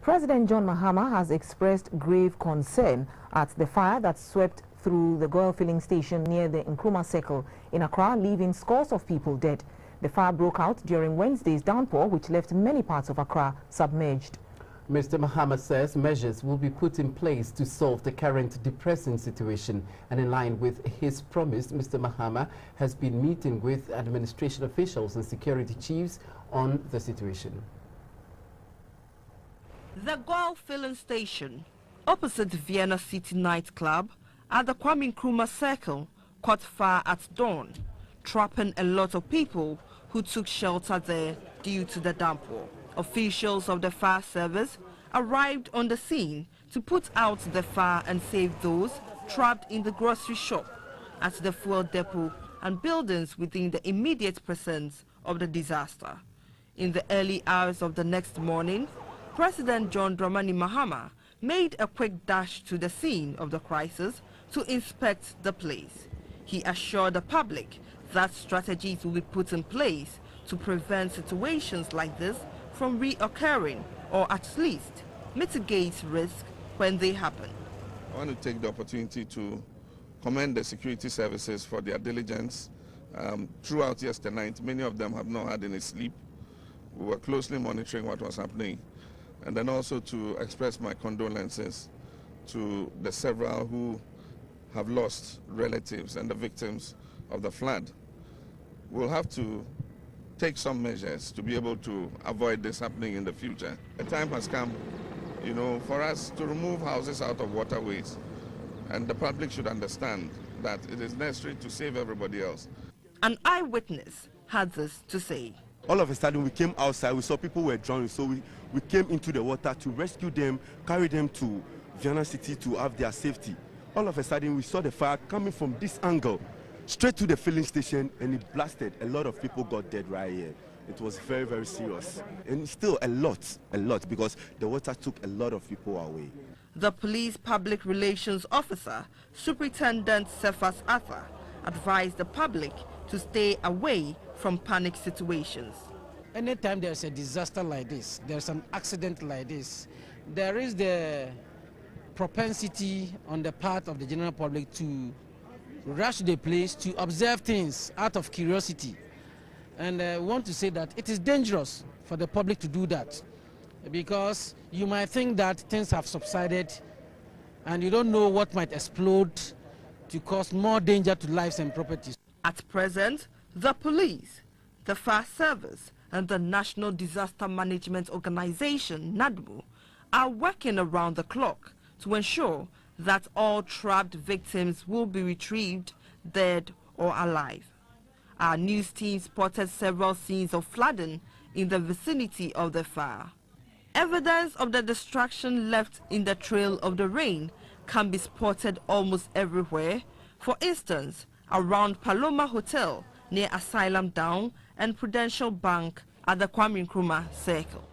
President John Mahama has expressed grave concern at the fire that swept through the GOIL filling station near the Nkrumah circle in Accra, leaving scores of people dead. The fire broke out during Wednesday's downpour, which left many parts of Accra submerged. Mr. Mahama says measures will be put in place to solve the current depressing situation. And in line with his promise, Mr. Mahama has been meeting with administration officials and security chiefs on the situation. The GOIL filling station, opposite Vienna City nightclub, at the Nkrumah circle, caught fire at dawn, trapping a lot of people who took shelter there due to the downpour. Officials of the fire service arrived on the scene to put out the fire and save those trapped in the grocery shop, at the fuel depot and buildings within the immediate presence of the disaster. In the early hours of the next morning, President John Dramani Mahama made a quick dash to the scene of the crisis to inspect the place. He assured the public that strategies will be put in place to prevent situations like this from reoccurring, or at least mitigate risk when they happen. I want to take the opportunity to commend the security services for their diligence. Throughout yesterday night, many of them have not had any sleep. We were closely monitoring what was happening. And then also to express my condolences to the several who have lost relatives and the victims of the flood. We'll have to take some measures to be able to avoid this happening in the future. The time has come, for us to remove houses out of waterways, and the public should understand that it is necessary to save everybody else. An eyewitness had this to say. All of a sudden we came outside, we saw people were drowning, so we came into the water to rescue them, carry them to Vienna City to have their safety. All of a sudden we saw the fire coming from this angle, straight to the filling station, and it blasted. A lot of people got dead right here. It was very, very serious. And still a lot, because the water took a lot of people away. The police public relations officer, Superintendent Cephas Arthur, advised the public to stay away from panic situations. Anytime there's a disaster like this, there's an accident like this, there is the propensity on the part of the general public to rush the place to observe things out of curiosity. And I want to say that it is dangerous for the public to do that, because you might think that things have subsided and you don't know what might explode to cause more danger to lives and properties. At present, the police, the fire service and the National Disaster Management Organization, NADMO, are working around the clock to ensure that all trapped victims will be retrieved, dead or alive. Our news team spotted several scenes of flooding in the vicinity of the fire. Evidence of the destruction left in the trail of the rain can be spotted almost everywhere. For instance, around Paloma Hotel near Asylum Down and Prudential Bank at the Nkrumah circle.